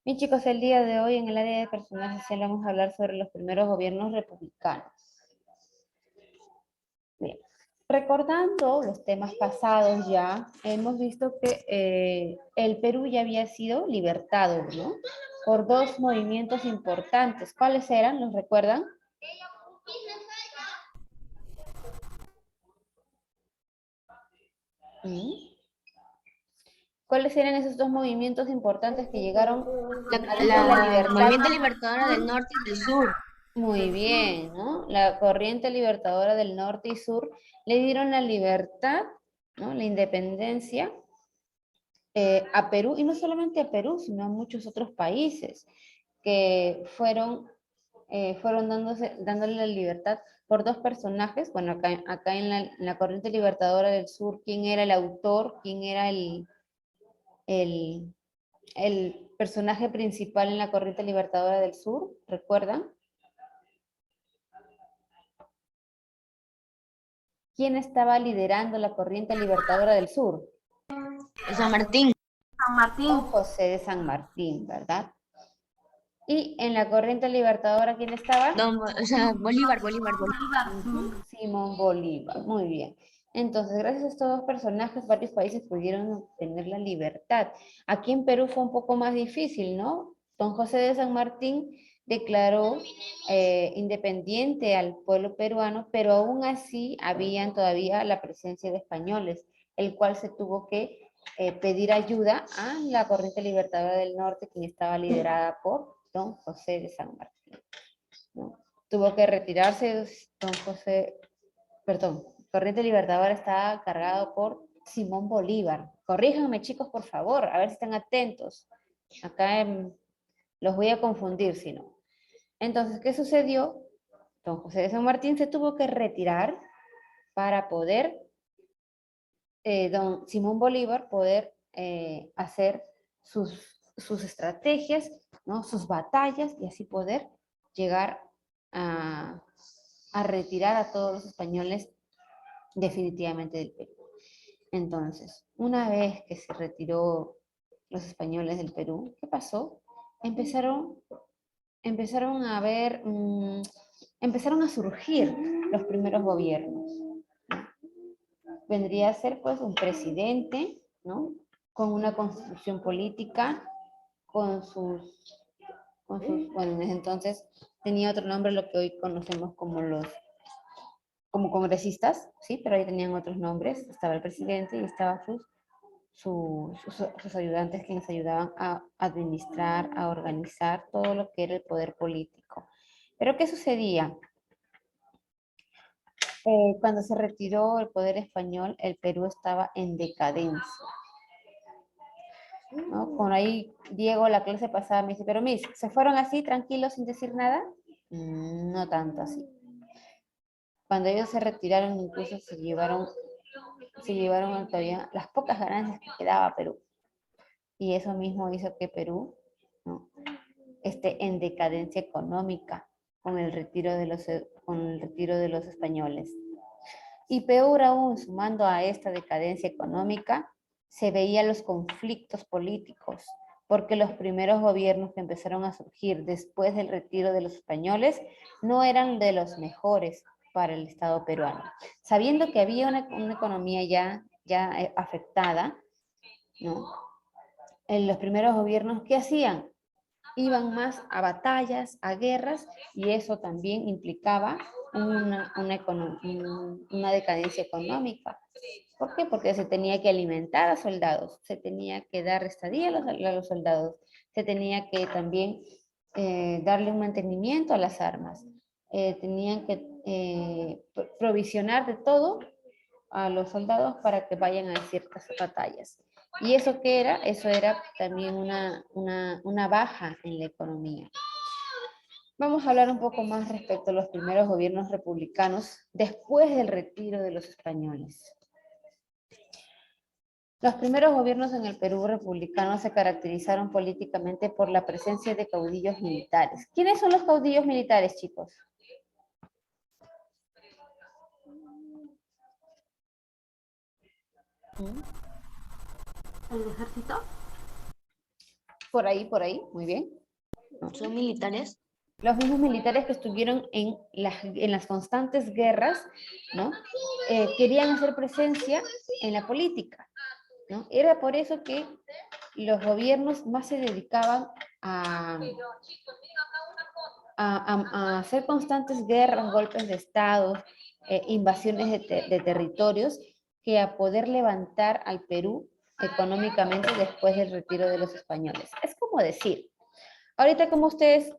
Bien, chicos, el día de hoy en el área de personal social vamos a hablar sobre los primeros gobiernos republicanos. Bien, recordando los temas pasados ya, hemos visto que el Perú ya había sido libertado, ¿no? Por dos movimientos importantes. ¿Cuáles eran? ¿Los recuerdan? ¿Mm? ¿Cuáles eran esos dos movimientos importantes que llegaron a darle la El libertad? Movimiento Libertador del Norte y del Sur. Muy bien, ¿no? La corriente libertadora del norte y sur le dieron la libertad, ¿no? La independencia a Perú, y no solamente a Perú, sino a muchos otros países que fueron dándole la libertad por dos personajes. Bueno, acá en la corriente libertadora del sur, ¿quién era el autor? ¿Quién era el, el personaje principal en la corriente libertadora del sur? ¿Recuerdan? ¿Quién estaba liderando la corriente libertadora del sur? San Martín. Don José de San Martín, ¿verdad? Y en la corriente libertadora, ¿quién estaba? Bolívar. Ujú, Simón Bolívar, muy bien. Entonces, gracias a estos dos personajes, varios países pudieron obtener la libertad. Aquí en Perú fue un poco más difícil, ¿no? Don José de San Martín declaró independiente al pueblo peruano, pero aún así habían todavía la presencia de españoles, el cual se tuvo que pedir ayuda a la corriente libertadora del norte, quien estaba liderada por Don José de San Martín, ¿no? Tuvo que retirarse Don José, perdón, Corriente Libertadora estaba cargado por Simón Bolívar. Corríjanme, chicos, por favor, a ver si están atentos. Acá los voy a confundir, si no. Entonces, ¿qué sucedió? Don José de San Martín se tuvo que retirar para poder, don Simón Bolívar, poder hacer sus estrategias, ¿no? Sus batallas y así poder llegar a, a retirar a todos los españoles definitivamente del Perú. Entonces, una vez que se retiró los españoles del Perú, ¿qué pasó? Empezaron, empezaron a ver, empezaron a surgir los primeros gobiernos. Vendría a ser pues un presidente, ¿no? Con una constitución política, con bueno, en ese entonces tenía otro nombre, lo que hoy conocemos como congresistas, sí, pero ahí tenían otros nombres. Estaba el presidente y estaban sus ayudantes que les ayudaban a administrar, a organizar todo lo que era el poder político. Pero ¿qué sucedía? Cuando se retiró el poder español, el Perú estaba en decadencia, ¿no? Por ahí Diego, la clase pasada, me dice, pero mis, ¿se fueron así tranquilos sin decir nada? No tanto así. Cuando ellos se retiraron, incluso se llevaron todavía las pocas ganancias que quedaba Perú. Y eso mismo hizo que Perú, ¿no?, esté en decadencia económica con el retiro de los españoles. Y peor aún, sumando a esta decadencia económica, se veían los conflictos políticos, porque los primeros gobiernos que empezaron a surgir después del retiro de los españoles no eran de los mejores para el Estado peruano. Sabiendo que había una economía ya afectada, ¿no? En los primeros gobiernos, ¿qué hacían? Iban más a batallas, a guerras, y eso también implicaba una decadencia económica. ¿Por qué? Porque se tenía que alimentar a soldados, se tenía que dar estadía a los soldados, se tenía que también darle un mantenimiento a las armas, tenían que provisionar de todo a los soldados para que vayan a ciertas batallas. ¿Y eso qué era? Eso era también una baja en la economía. Vamos a hablar un poco más respecto a los primeros gobiernos republicanos después del retiro de los españoles. Los primeros gobiernos en el Perú republicano se caracterizaron políticamente por la presencia de caudillos militares. ¿Quiénes son los caudillos militares, chicos? ¿El ejército? por ahí, muy bien. ¿Son militares? Los mismos militares que estuvieron en las constantes guerras, ¿no? Querían hacer presencia en la política, ¿no? Era por eso que los gobiernos más se dedicaban a hacer constantes guerras, golpes de estados, invasiones de territorios, que a poder levantar al Perú económicamente después del retiro de los españoles. Es como decir, ahorita como ustedes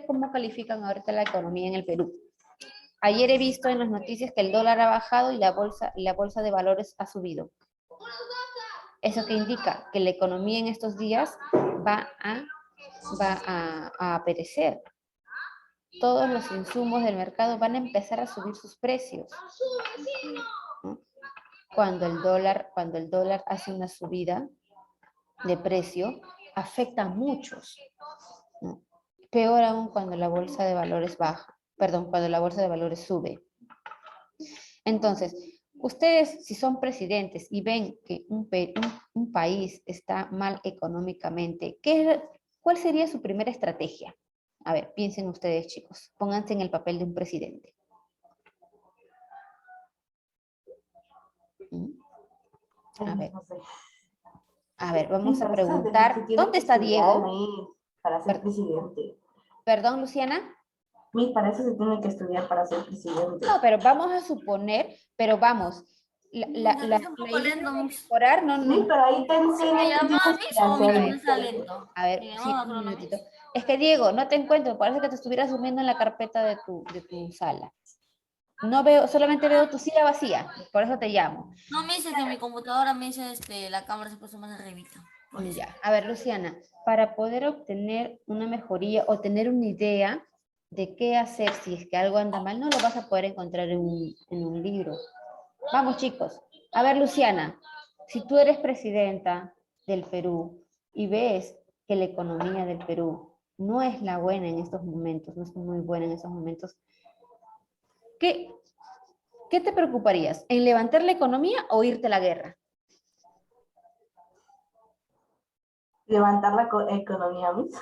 cómo califican ahorita la economía en el Perú. Ayer he visto en las noticias que el dólar ha bajado y la bolsa de valores ha subido. Eso que indica que la economía en estos días va a perecer. Todos los insumos del mercado van a empezar a subir sus precios. ¿No? Cuando el dólar hace una subida de precio, afecta a muchos, ¿no? Peor aún cuando la bolsa de valores baja, perdón, cuando la bolsa de valores sube. Entonces, ustedes, si son presidentes y ven que un país está mal económicamente, ¿cuál sería su primera estrategia? A ver, piensen ustedes, chicos. Pónganse en el papel de un presidente. A ver, vamos a preguntar. ¿Dónde está Diego? Para ser presidente. ¿Perdón, Luciana? Para eso se tiene que estudiar para ser presidente. No, pero vamos a suponer, pero vamos. La idea de mejorar, no. Sí, pero ahí te enseñan que tienes que hacer. A ver, sí, un minutito. Es que Diego, no te encuentro, parece que te estuvieras durmiendo en la carpeta de tu sala. No veo, solamente veo tu silla vacía, por eso te llamo. No, me dice que mi computadora me dice la cámara se puso más arribita. Ya, a ver, Luciana, para poder obtener una mejoría o tener una idea de qué hacer si es que algo anda mal, no lo vas a poder encontrar en un libro. Vamos, chicos. A ver, Luciana, si tú eres presidenta del Perú y ves que la economía del Perú no es la buena en estos momentos, no es muy buena en estos momentos, ¿qué te preocuparías? ¿En levantar la economía o irte a la guerra? Levantar la economía, ¿ves?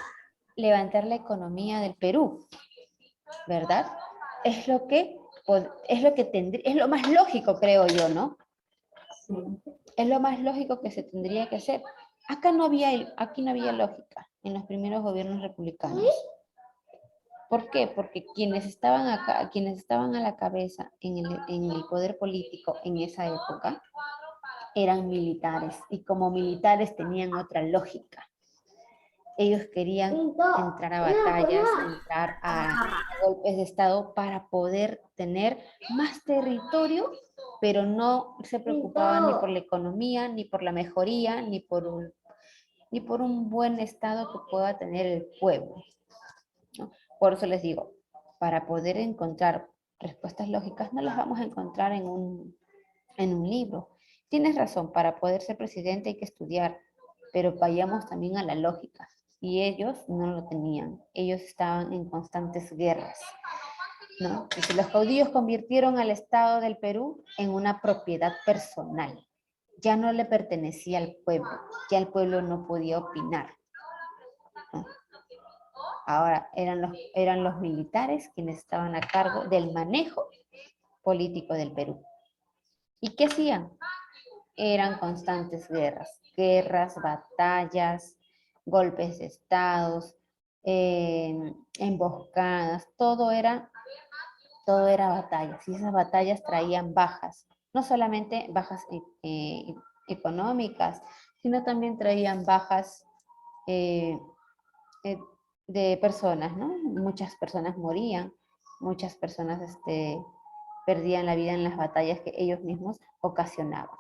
Levantar la economía del Perú, ¿verdad? Es lo más lógico, creo yo, ¿no? Sí. Es lo más lógico que se tendría que hacer. Aquí no había lógica en los primeros gobiernos republicanos. ¿Por qué? Porque quienes estaban a la cabeza en el poder político en esa época eran militares, y como militares tenían otra lógica. Ellos querían entrar a batallas, entrar a golpes de Estado para poder tener más territorio, pero no se preocupaban ni por la economía, ni por la mejoría, ni por un buen estado que pueda tener el pueblo, ¿no? Por eso les digo, para poder encontrar respuestas lógicas no las vamos a encontrar en un libro. Tienes razón, para poder ser presidente hay que estudiar, pero vayamos también a la lógica. Y ellos no lo tenían. Ellos estaban en constantes guerras, ¿no? Entonces, los caudillos convirtieron al Estado del Perú en una propiedad personal. Ya no le pertenecía al pueblo. Ya el pueblo no podía opinar, ¿no? Ahora eran los militares quienes estaban a cargo del manejo político del Perú. ¿Y qué hacían? Eran constantes guerras, batallas, golpes de estados, emboscadas, todo era batallas, y esas batallas traían bajas, no solamente bajas económicas, sino también traían bajas de personas, ¿no? Muchas personas morían, muchas personas perdían la vida en las batallas que ellos mismos ocasionaban.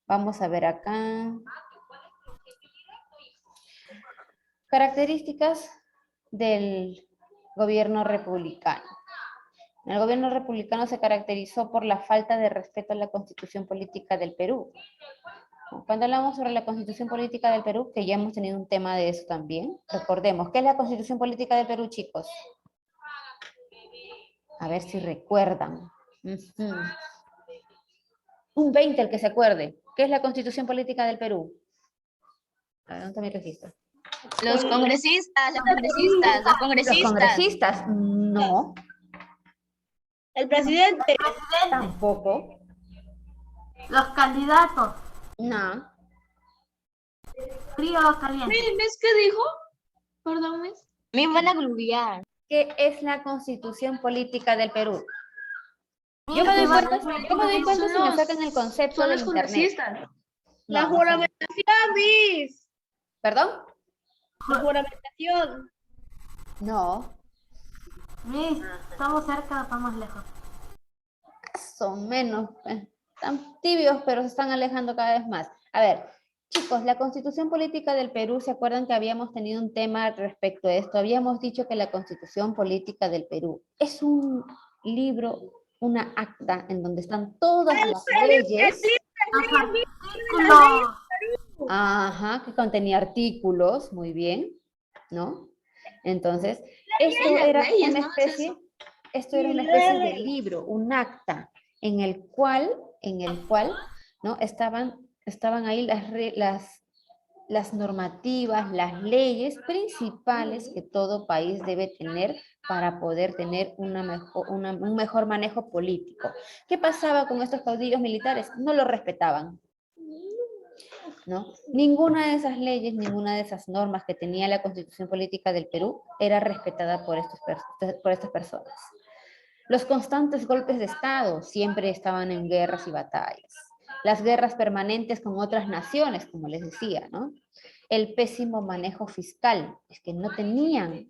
Vamos a ver acá. Características del gobierno republicano. El gobierno republicano se caracterizó por la falta de respeto a la Constitución Política del Perú. Cuando hablamos sobre la Constitución Política del Perú, que ya hemos tenido un tema de eso también, recordemos, ¿qué es la Constitución Política del Perú, chicos? A ver si recuerdan. Un 20 el que se acuerde. ¿Qué es la Constitución Política del Perú? A ver, ¿dónde está mi registro? Los congresistas, los Los congresistas. congresistas, no, El presidente. tampoco, Los candidatos. no. Frío o caliente. ¿Mes qué dijo? Perdón, Mes. Me van a glubiar. ¿Qué es la Constitución Política del Perú? Yo me doy cuenta si me sacan el concepto Son del los internet. congresistas. La No, no sé. juramentación, Miss. ¿Perdón? La juramentación. No, Miss, ¿estamos cerca o estamos lejos? son menos, están tibios, pero se están alejando cada vez más. A ver, chicos, la Constitución Política del Perú, ¿se acuerdan que habíamos tenido un tema respecto a esto? Habíamos dicho que la Constitución Política del Perú es un libro, una acta en donde están todas las leyes, Artículo. ajá, que contenía artículos, muy bien, ¿no? Entonces, esto era leyes, una ¿no? especie, esto era una especie de libro, un acta, en el cual, ¿no? Estaban ahí las normativas, las leyes principales que todo país debe tener para poder tener un mejor manejo político. ¿Qué pasaba con estos caudillos militares? No lo respetaban, ¿no? Ninguna de esas leyes, ninguna de esas normas que tenía la Constitución Política del Perú era respetada por estas personas. Los constantes golpes de Estado siempre estaban en guerras y batallas. Las guerras permanentes con otras naciones, como les decía, ¿no? El pésimo manejo fiscal, es que no tenían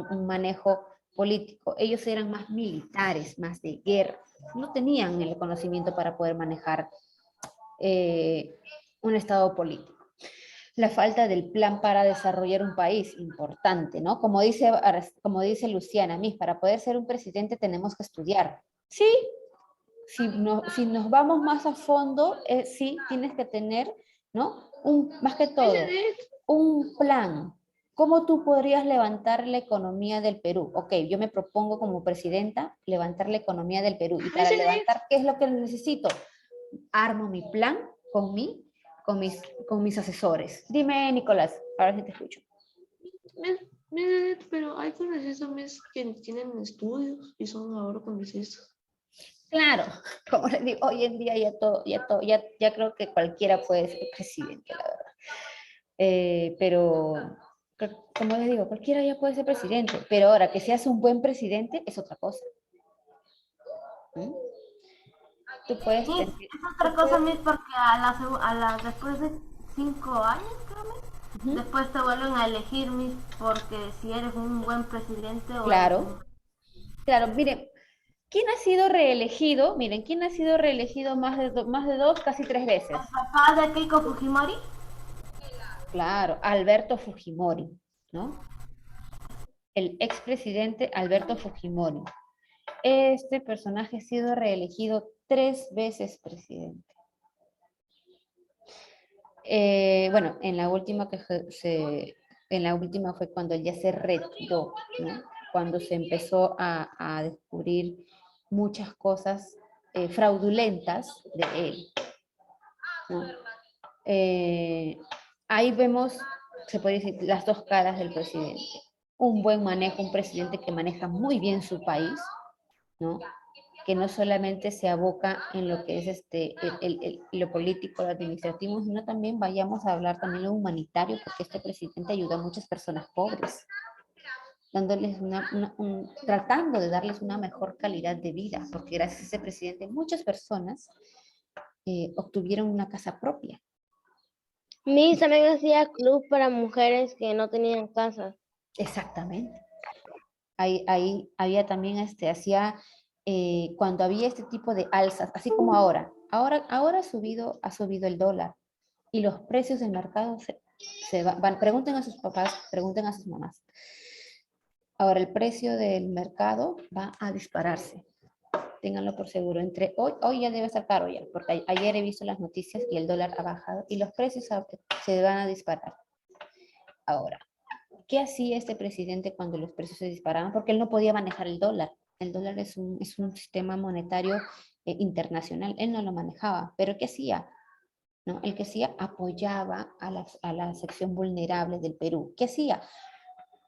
un manejo político. Ellos eran más militares, más de guerra. No tenían el conocimiento para poder manejar un estado político. La falta del plan para desarrollar un país, importante, ¿no? Como dice Luciana, Miss, para poder ser un presidente tenemos que estudiar. Sí, si nos vamos más a fondo, sí, tienes que tener, ¿no? Más que todo, un plan. ¿Cómo tú podrías levantar la economía del Perú? Ok, yo me propongo como presidenta levantar la economía del Perú. Y para levantar, ¿qué es lo que necesito? Armo mi plan con mis asesores. Dime, Nicolás, ahora sí te escucho. Pero hay congresistas que tienen estudios y son ahora congresistas. Claro, como les digo, hoy en día ya creo que cualquiera puede ser presidente, la verdad. Pero, como les digo, cualquiera ya puede ser presidente, pero ahora que seas un buen presidente es otra cosa. ¿Mm? Tú puedes... Sí, es otra cosa, Miss, porque después de 5 años, creo, después te vuelven a elegir, Miss, porque si eres un buen presidente o Claro, claro, miren, ¿quién ha sido reelegido? Miren, ¿quién ha sido reelegido más de 2, casi 3 veces? el papá de Keiko Fujimori. Claro, Alberto Fujimori, ¿no? El expresidente Alberto Fujimori. Este personaje ha sido reelegido 3 veces presidente. Bueno, en la última fue cuando él ya se retiró, ¿no? Cuando se empezó a descubrir muchas cosas fraudulentas de él, ¿no? Ahí vemos, se puede decir, las dos caras del presidente. Un buen manejo, un presidente que maneja muy bien su país, ¿no? Que no solamente se aboca en lo que es lo político, lo administrativo, sino también vayamos a hablar también de lo humanitario, porque este presidente ayuda a muchas personas pobres, dándoles tratando de darles una mejor calidad de vida, porque gracias a ese presidente muchas personas obtuvieron una casa propia. Miss también hacía club para mujeres que no tenían casa. Exactamente. Ahí había también, cuando había este tipo de alzas, así como ahora ha subido el dólar y los precios del mercado se van. Pregunten a sus papás, pregunten a sus mamás. Ahora el precio del mercado va a dispararse. Ténganlo por seguro. Hoy ya debe estar caro ya, porque ayer he visto las noticias y el dólar ha bajado y los precios se van a disparar. Ahora, ¿qué hacía este presidente cuando los precios se disparaban? Porque él no podía manejar el dólar. El dólar es un sistema monetario internacional. Él no lo manejaba. ¿Pero qué hacía? ¿no? El que hacía apoyaba a la sección vulnerable del Perú. ¿Qué hacía?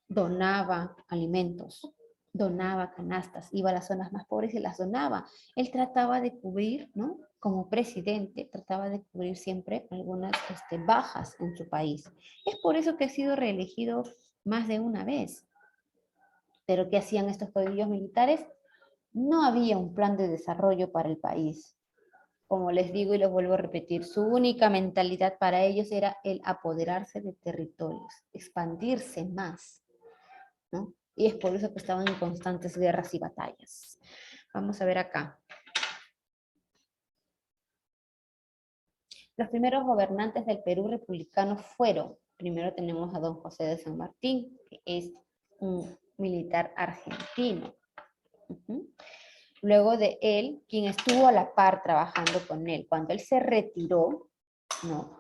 Donaba alimentos, donaba canastas, iba a las zonas más pobres y las donaba. Él trataba de cubrir, ¿no? Como presidente, trataba de cubrir siempre algunas bajas en su país. Es por eso que ha sido reelegido más de una vez. Pero ¿qué hacían estos caudillos militares? No había un plan de desarrollo para el país. Como les digo y les vuelvo a repetir, su única mentalidad para ellos era el apoderarse de territorios, expandirse más, ¿no? Y es por eso que estaban en constantes guerras y batallas. Vamos a ver acá. Los primeros gobernantes del Perú republicano fueron, primero tenemos a don José de San Martín, que es un militar argentino. Luego de él, quien estuvo a la par trabajando con él, cuando él se retiró, ¿no?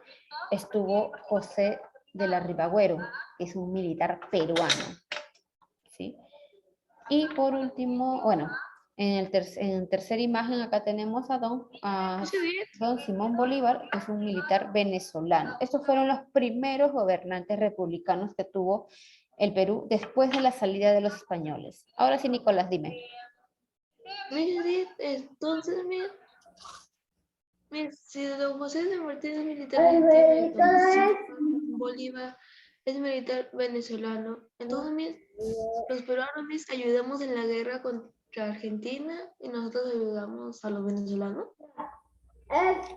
Estuvo José de la Ribagüero, que es un militar peruano, ¿sí? Y por último, bueno, en tercera imagen acá tenemos a don Simón Bolívar, que es un militar venezolano. Estos fueron los primeros gobernantes republicanos que tuvo el Perú después de la salida de los españoles. Ahora sí, Nicolás, dime. Mire, entonces, mire, si don José de Martín es militar argentino y don Simón Bolívar es militar venezolano, entonces, mire, los peruanos ayudamos en la guerra contra Argentina y nosotros ayudamos a los venezolanos.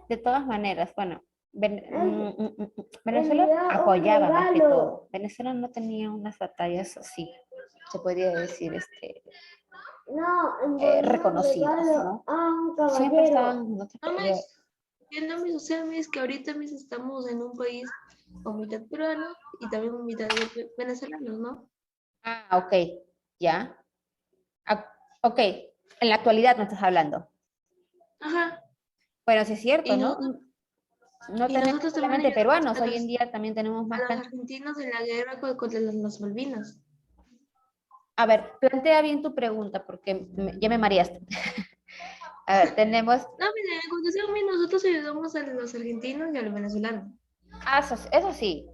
De todas maneras, bueno, Venezuela apoyaba más que todo. Venezuela no tenía unas batallas así, se podría decir, reconocidas, ¿no? Siempre estaban... No, o sea, es que ahorita estamos en un país con mitad peruano y también mitad venezolanos, ¿no? Ah, ok, ya. Ok, en la actualidad no estás hablando. Ajá. Bueno, sí es cierto, Y ¿no? No y tenemos nosotros también solamente ayudamos peruanos, a hoy en día también tenemos a más... los argentinos en la guerra contra las Malvinas. A ver, plantea bien tu pregunta porque ya me mareaste. A ver, tenemos... No, mira, en conclusión, nosotros ayudamos a los argentinos y a los venezolanos. Ah, eso sí,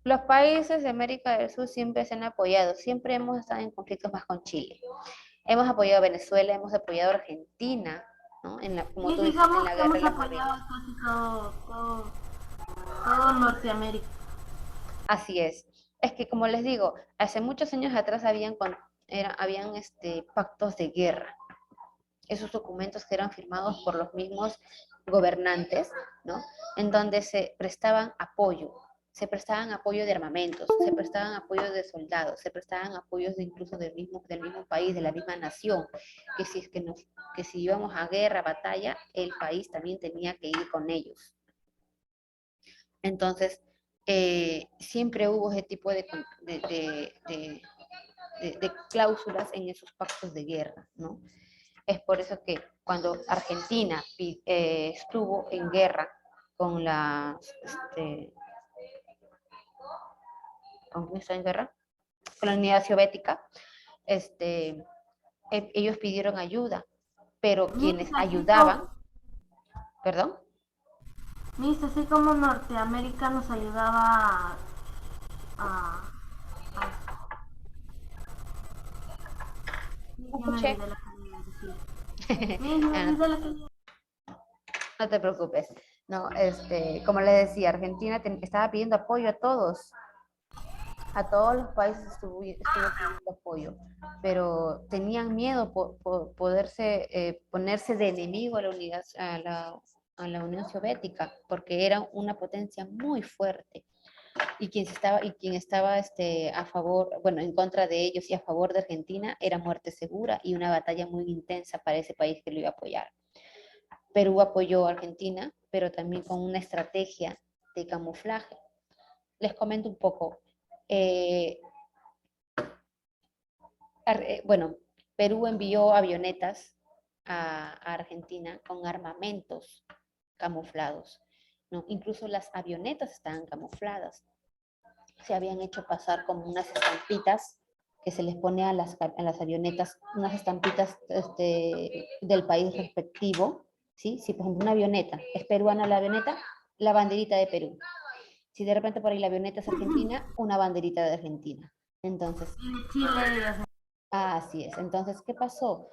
los países de América del Sur siempre se han apoyado, siempre hemos estado en conflictos más con Chile. Hemos apoyado a Venezuela, hemos apoyado a Argentina, ¿no? Como Y tú dices, en digamos la que guerra hemos de las apoyado Malvinas. casi todo Norteamérica. Así es. Es que, como les digo, hace muchos años atrás habían pactos de guerra. Esos documentos que eran firmados por los mismos gobernantes, ¿no? En donde se prestaban apoyo de armamentos, se prestaban apoyo de soldados, se prestaban apoyos incluso del mismo país, de la misma nación, que si íbamos a guerra, batalla, el país también tenía que ir con ellos. Entonces, siempre hubo ese tipo de cláusulas en esos pactos de guerra, ¿no? Es por eso que cuando Argentina estuvo en guerra con ¿con quién está en guerra? Con la Unidad Soviética, ellos pidieron ayuda, pero quienes ayudaban, ¿perdón? Así como Norteamérica nos ayudaba a Escuché. No te preocupes. No, como les decía, Argentina estaba pidiendo apoyo a todos los países estuvo pidiendo apoyo, pero tenían miedo por ponerse de enemigo a la Unión Soviética, porque era una potencia muy fuerte. Y quien estaba a favor, bueno, en contra de ellos y a favor de Argentina, era muerte segura y una batalla muy intensa para ese país que lo iba a apoyar. Perú apoyó a Argentina, pero también con una estrategia de camuflaje. Les comento un poco. Bueno, Perú envió avionetas a Argentina con armamentos camuflados, ¿no? Incluso las avionetas estaban camufladas. Se habían hecho pasar como unas estampitas que se les pone a las avionetas, unas estampitas del país respectivo, ¿sí? Si, por ejemplo, una avioneta es peruana, la avioneta la banderita de Perú. Si de repente por ahí la avioneta es argentina, una banderita de Argentina. Entonces, Chile, así es. Entonces, ¿qué pasó?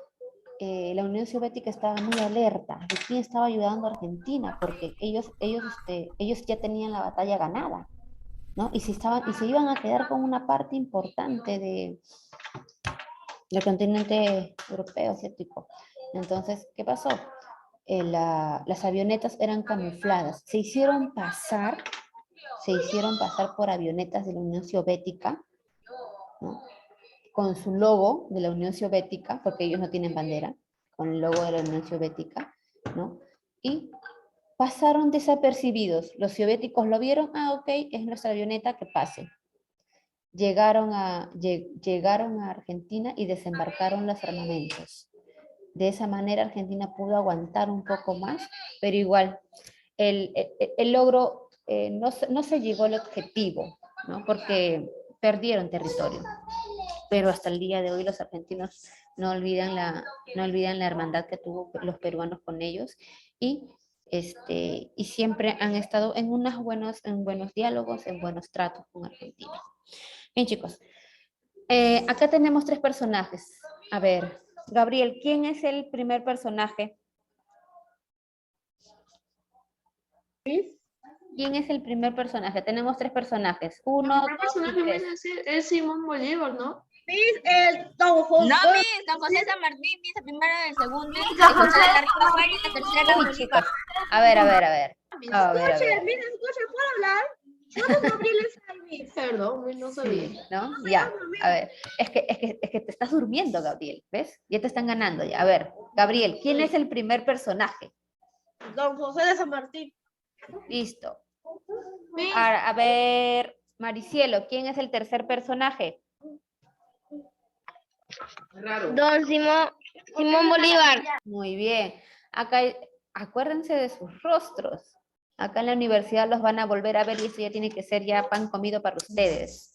La Unión Soviética estaba muy alerta de quién estaba ayudando a Argentina, porque ellos ya tenían la batalla ganada, ¿no? Y se iban a quedar con una parte importante del continente europeo, asiático. Entonces, ¿qué pasó? Las avionetas eran camufladas, se hicieron pasar por avionetas de la Unión Soviética, ¿no? Con su logo de la Unión Soviética, porque ellos no tienen bandera, con el logo de la Unión Soviética, ¿no? Y pasaron desapercibidos. Los soviéticos lo vieron, ok, es nuestra avioneta, que pase. Llegaron a Argentina y desembarcaron los armamentos. De esa manera Argentina pudo aguantar un poco más, pero igual el logro no se llegó al objetivo, ¿no? Porque perdieron territorio. Pero hasta el día de hoy los argentinos no olvidan la hermandad que tuvo los peruanos con ellos y siempre han estado en buenos diálogos, en buenos tratos con Argentina. Bien, chicos, acá tenemos 3 personajes. A ver, Gabriel, ¿quién es el primer personaje? ¿Quién es el primer personaje? Tenemos 3 personajes. 1, El 2 primer y personaje 3. viene a ser es Simón Bolívar, ¿no? No, don José San Martín, dice primero, el segundo, el José de la Riva Guaira y la tercera Uy, chicos. A ver. Perdón, no sabía. Sí, ¿no? Ya, a ver. Es que te estás durmiendo, Gabriel, ¿ves? Ya te están ganando ya. A ver, Gabriel, ¿quién es el primer personaje? Don José de San Martín. Listo. A ver, Maricielo, ¿quién es el tercer personaje? Don Simón Bolívar. Muy bien. Acá, acuérdense de sus rostros. Acá en la universidad los van a volver a ver y esto ya tiene que ser ya pan comido para ustedes.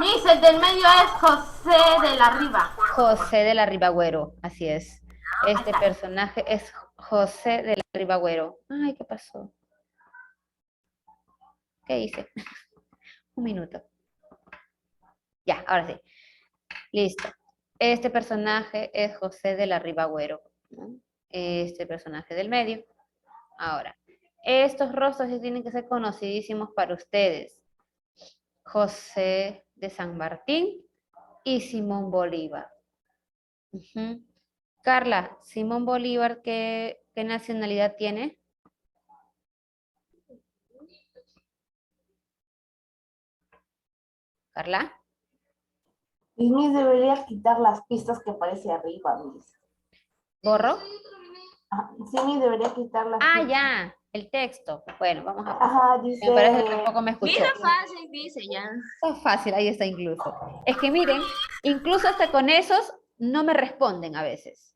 Miss, el del medio es José de la Riva. José de la Ribagüero, así es. Este personaje es José de la Ribagüero. Ay, ¿qué pasó? ¿Qué hice? Un minuto. Ya, ahora sí. Listo. Este personaje es José de la Ribagüero, ¿no? Este personaje del medio. Ahora, estos rostros sí tienen que ser conocidísimos para ustedes. José de San Martín y Simón Bolívar. Carla, Simón Bolívar, ¿qué nacionalidad tiene? Carla. Y Miss debería quitar las pistas que aparece arriba, Miss. ¿Borro? Sí, Miss debería quitar las Ah, pistas. ya, el texto. Bueno, vamos a... Ajá, dice... Me parece que tampoco me escuchó. Mira fácil, dice ya. Está fácil, ahí está incluso. Es que miren, incluso hasta con esos no me responden a veces.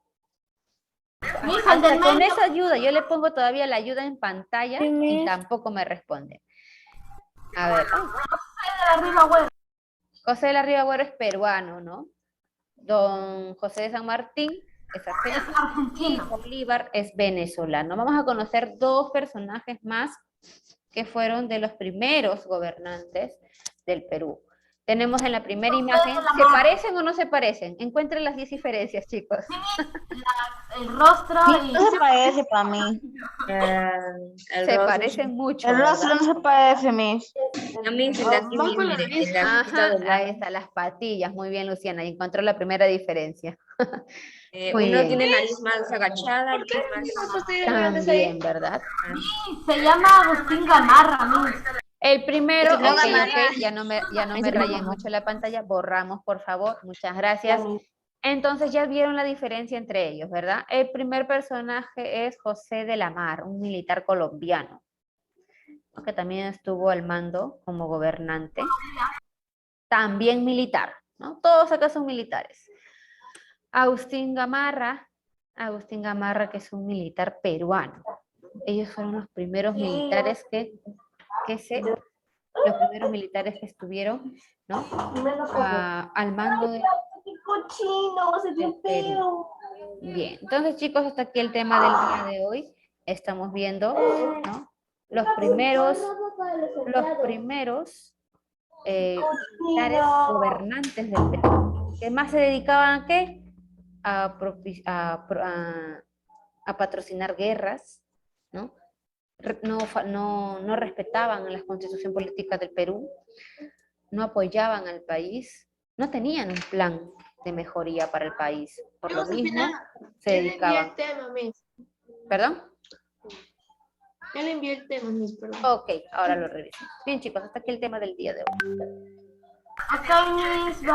Miss, el del Hasta con medio. esa ayuda, yo le pongo todavía la ayuda en pantalla y tampoco me responde. A ver, José de la Riva, güey. José de la Ribagüero es peruano, ¿no? Don José de San Martín es Es argentino. argentino. Bolívar es venezolano. Vamos a conocer 2 personajes más que fueron de los primeros gobernantes del Perú. Tenemos en la primera imagen, ¿se parecen o no se parecen? Encuentren las 10 diferencias, chicos. El rostro y... No se parece para mí. Se parecen mucho, El rostro ¿verdad? no se parece, Miss. A mí se de aquí, Vamos con la miren, lista. de aquí Ajá, está doblado. ahí están las patillas. Muy bien, Luciana, y encontró la primera diferencia. Muy Uno bien. tiene nariz más agachada y otro más... Ustedes grandes ahí. También, ¿verdad? Se llama Agustín Gamarra, Miss. El primero, No, ok, Gamarra. ya no me Ese rayen no. mucho la pantalla, borramos, por favor, muchas gracias. Entonces ya vieron la diferencia entre ellos, ¿verdad? El primer personaje es José de la Mar, un militar colombiano, que también estuvo al mando como gobernante, también militar, ¿no? Todos acá son militares. Agustín Gamarra, que es un militar peruano. Ellos fueron los primeros militares los primeros militares que estuvieron, ¿no? Al mando del Perú. Bien, entonces chicos, hasta aquí el tema del día de hoy. Estamos viendo, ¿no? los primeros militares gobernantes del Perú, que más se dedicaban a qué? A patrocinar guerras, ¿no? No respetaban la constitución política del Perú, no apoyaban al país, no tenían un plan de mejoría para el país. Por lo mismo, se dedicaban. ¿Perdón? Ya le envié el tema, Miss, perdón. Ok, ahora lo reviso. Bien, chicos, hasta aquí el tema del día de hoy. Ok, Miss.